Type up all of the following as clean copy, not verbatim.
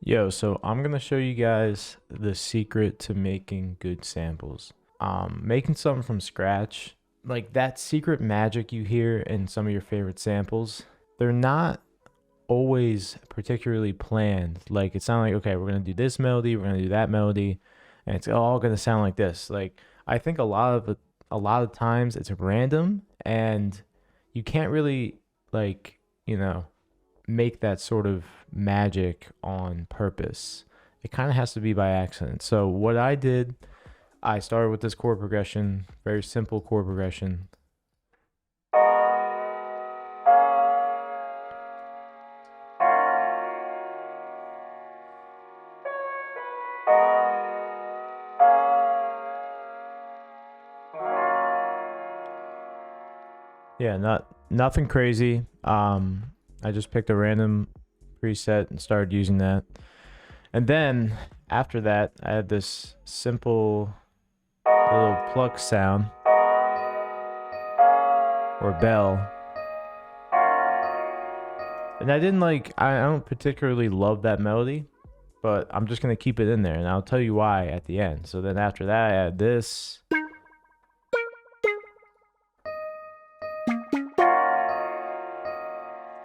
Yo, so I'm gonna show you guys the secret to making good samples. Making something from scratch, like that secret magic you hear in some of your favorite samples, they're not always particularly planned. Like it's not like, okay, we're gonna do this melody, we're gonna do that melody, and it's all gonna sound like this. Like I think a lot of times it's random and you can't really like, you know, make that sort of magic on purpose. It kind of has to be by accident. So what I did, I started with this chord progression, very simple chord progression. Yeah, nothing crazy. I just picked a random preset and started using that. And then after that, I had this simple little pluck sound or bell. And I don't particularly love that melody, but I'm just going to keep it in there and I'll tell you why at the end. So then after that, I add this.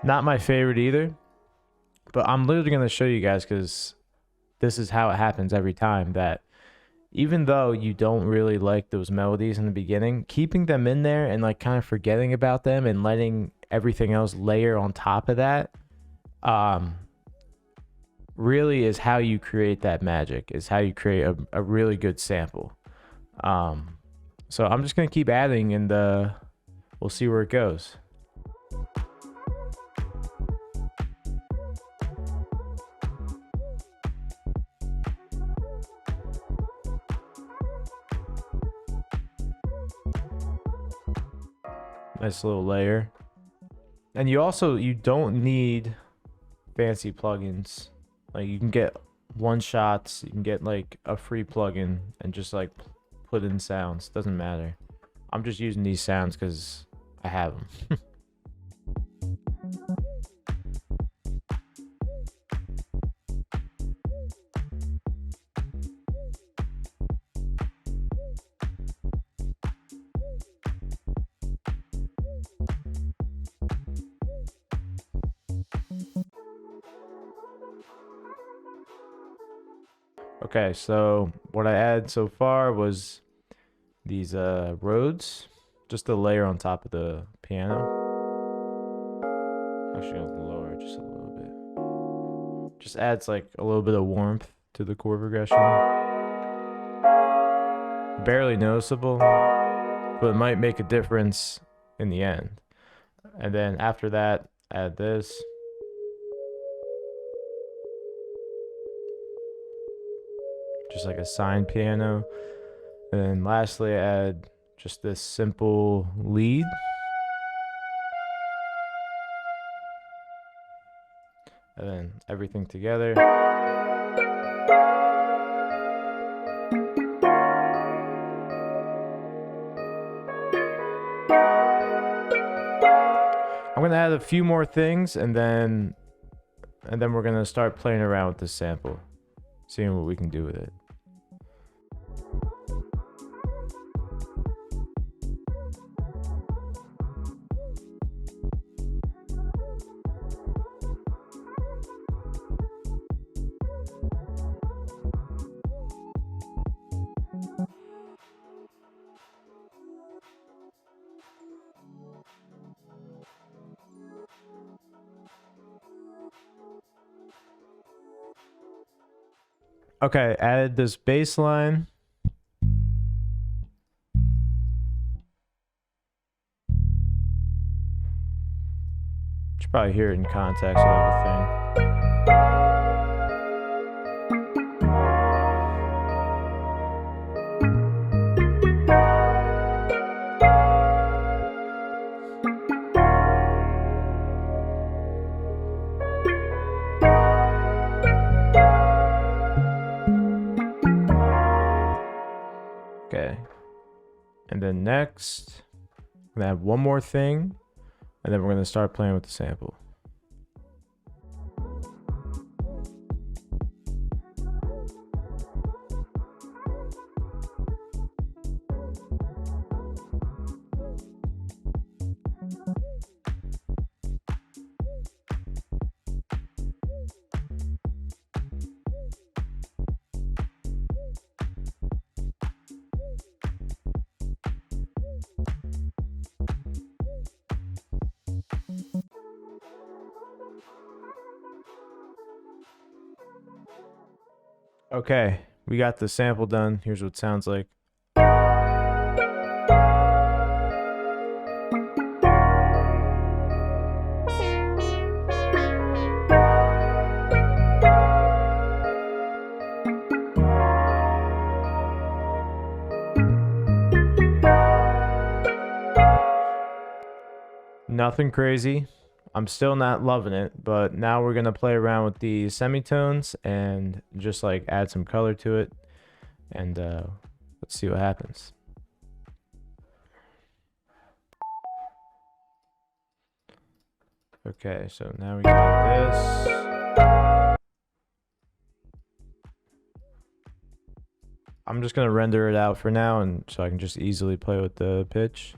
Not my favorite either, but I'm literally going to show you guys because this is how it happens every time, that even though you don't really like those melodies in the beginning, keeping them in there and like kind of forgetting about them and letting everything else layer on top of that really is how you create that magic, is how you create a really good sample. So I'm just going to keep adding and we'll see where it goes. Nice little layer. And you don't need fancy plugins. Like you can get one shots, you can get like a free plugin and just like put in sounds. Doesn't matter. I'm just using these sounds because I have them. Okay, so what I added so far was these Rhodes, just a layer on top of the piano. Actually, I'll lower it just a little bit. Just adds like a little bit of warmth to the chord progression. Barely noticeable, but it might make a difference in the end. And then after that, add this. Just like a signed piano. And then lastly, I add just this simple lead. And then everything together. I'm gonna add a few more things and then we're gonna start playing around with this sample, seeing what we can do with it. Okay, added this bass line. You should probably hear it in context with everything. Okay. And then next, I'm gonna add one more thing, and then we're gonna start playing with the sample. Okay, we got the sample done. Here's what it sounds like. Nothing crazy. I'm still not loving it, but now we're gonna play around with the semitones and just like add some color to it, and let's see what happens. Okay, so now we got this. I'm just gonna render it out for now, and so I can just easily play with the pitch.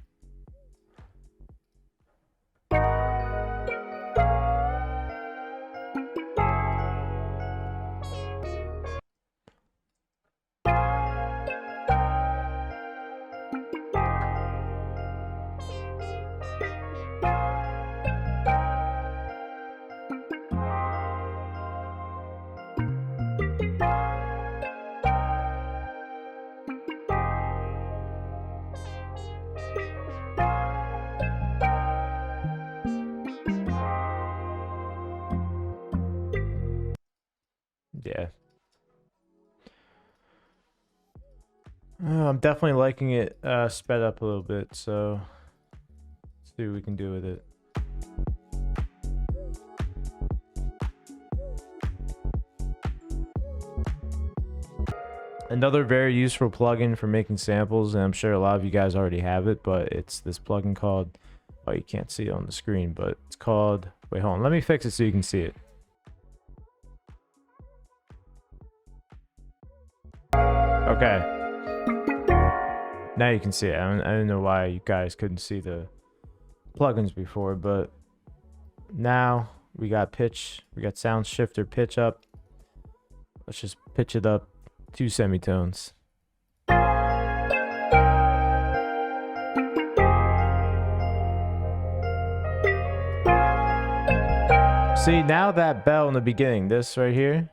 Yeah. I'm definitely liking it sped up a little bit, so let's see what we can do with it. Another very useful plugin for making samples, and I'm sure a lot of you guys already have it, but it's this plugin called, oh, you can't see it on the screen, but it's called, wait, hold on, let me fix it so you can see it. Okay. Now you can see it. I don't know why you guys couldn't see the plugins before, but now we got pitch, we got sound shifter pitch up. Let's just pitch it up 2 semitones. See, now that bell in the beginning, this right here,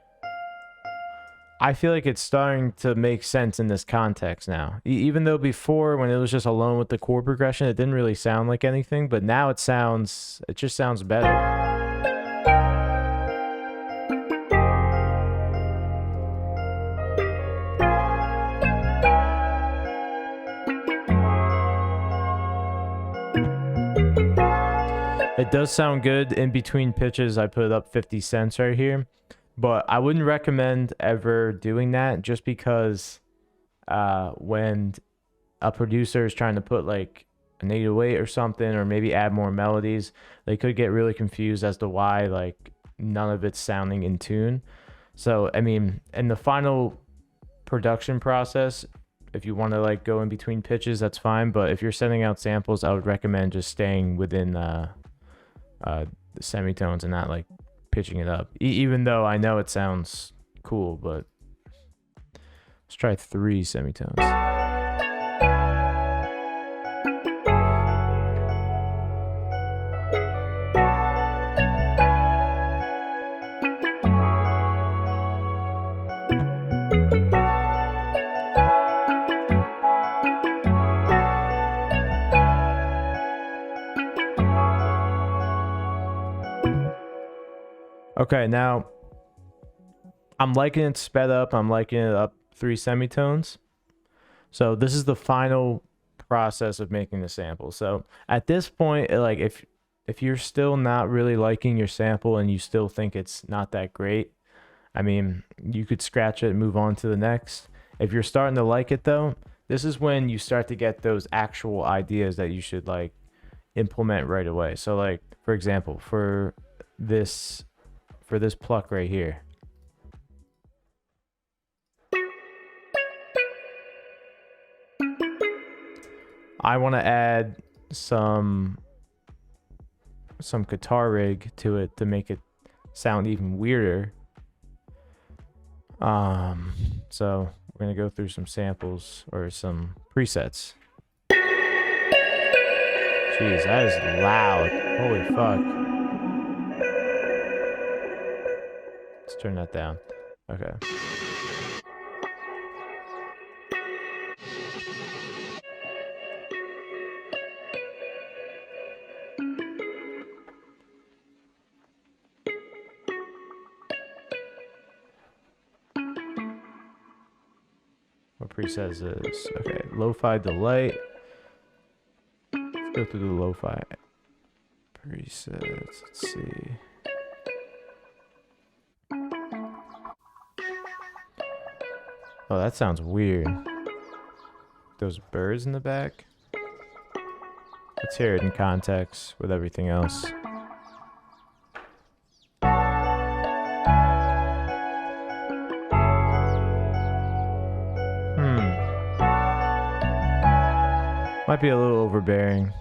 I feel like it's starting to make sense in this context now. Even though before, when it was just alone with the chord progression, it didn't really sound like anything, but now it just sounds better. It does sound good in between pitches. I put it up 50 cents right here, but I wouldn't recommend ever doing that, just because when a producer is trying to put like an 808 or something, or maybe add more melodies, they could get really confused as to why like none of it's sounding in tune. So I mean, in the final production process, if you want to like go in between pitches, that's fine, but if you're sending out samples, I would recommend just staying within the semitones and not like pitching it up. Even though I know it sounds cool, but let's try 3 semitones. Okay, now I'm liking it sped up. I'm liking it up 3 semitones. So this is the final process of making the sample. So at this point, like if you're still not really liking your sample and you still think it's not that great, I mean, you could scratch it and move on to the next. If you're starting to like it though, this is when you start to get those actual ideas that you should like implement right away. So like, for example, for this pluck right here, I want to add some guitar rig to it to make it sound even weirder. So we're gonna go through some samples or some presets. Jeez, that is loud. Holy fuck. Let's turn that down. Okay. what preset is this? Okay, lo-fi delay. Let's go through the lo-fi presets. Let's see. Oh, that sounds weird. Those birds in the back. Let's hear it in context with everything else. Might be a little overbearing.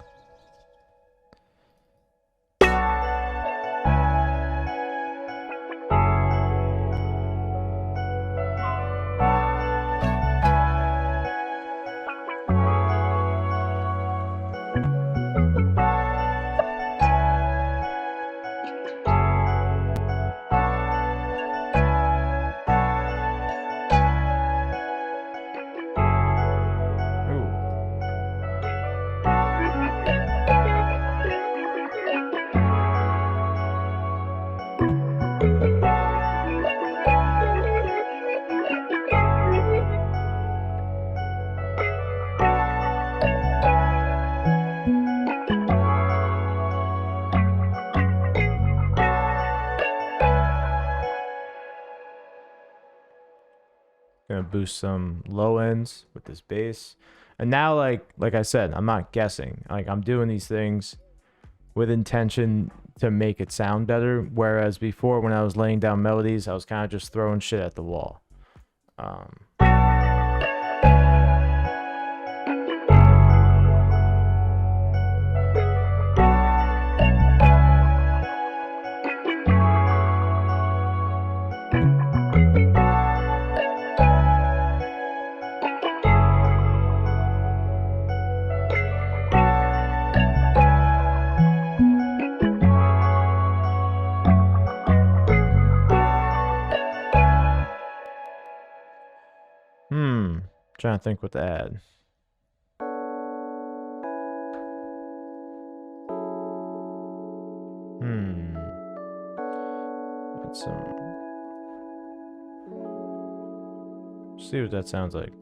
Gonna boost some low ends with this bass. And now, like I said, I'm not guessing. Like, I'm doing these things with intention to make it sound better. Whereas before, when I was laying down melodies, I was kind of just throwing shit at the wall. Trying to think what to add. Let's see what that sounds like.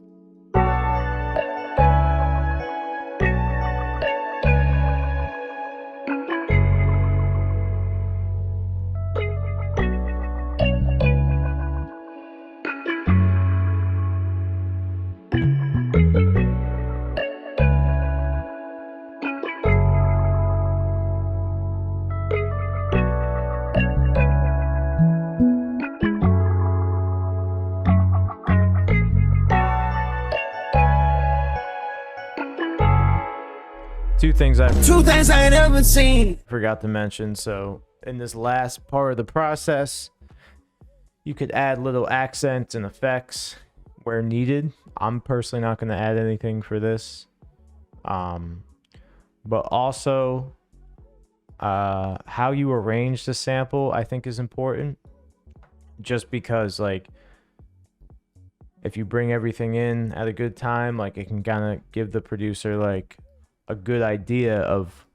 Two things I ain't ever seen. Forgot to mention. So in this last part of the process, you could add little accents and effects where needed. I'm personally not going to add anything for this. But also how you arrange the sample, I think, is important. Just because, like, if you bring everything in at a good time, like, it can kind of give the producer like a good idea of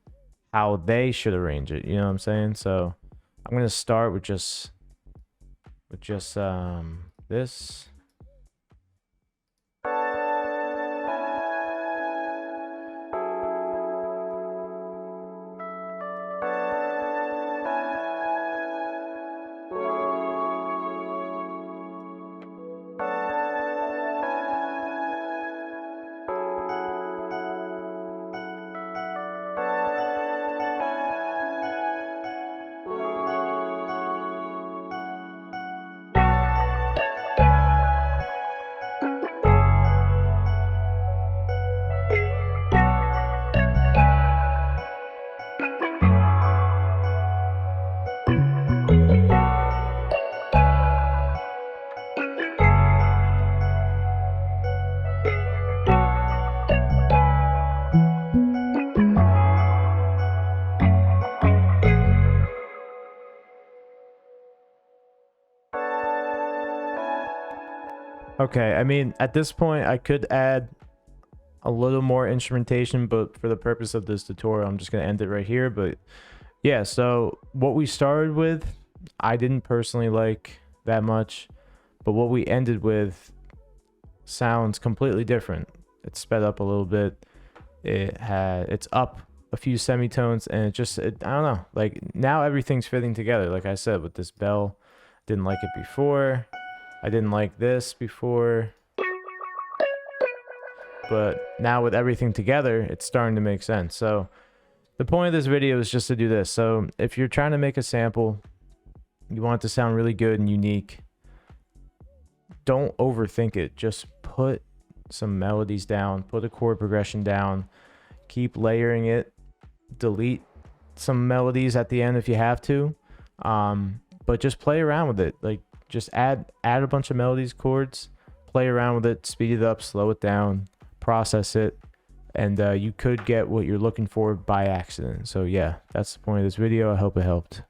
how they should arrange it, you know what I'm saying? So I'm gonna start with just this. Okay, I mean, at this point, I could add a little more instrumentation, but for the purpose of this tutorial, I'm just going to end it right here. But yeah, so what we started with, I didn't personally like that much, but what we ended with sounds completely different. It's sped up a little bit. It's up a few semitones, and I don't know. Like now everything's fitting together. Like I said, with this bell, didn't like it before. I didn't like this before. But now with everything together, it's starting to make sense. So the point of this video is just to do this. So if you're trying to make a sample, you want it to sound really good and unique, don't overthink it. Just put some melodies down, put a chord progression down, keep layering it, delete some melodies at the end if you have to, but just play around with it. Like just add a bunch of melodies, chords, play around with it, speed it up, slow it down, process it, and you could get what you're looking for by accident. So yeah, that's the point of this video. I hope it helped.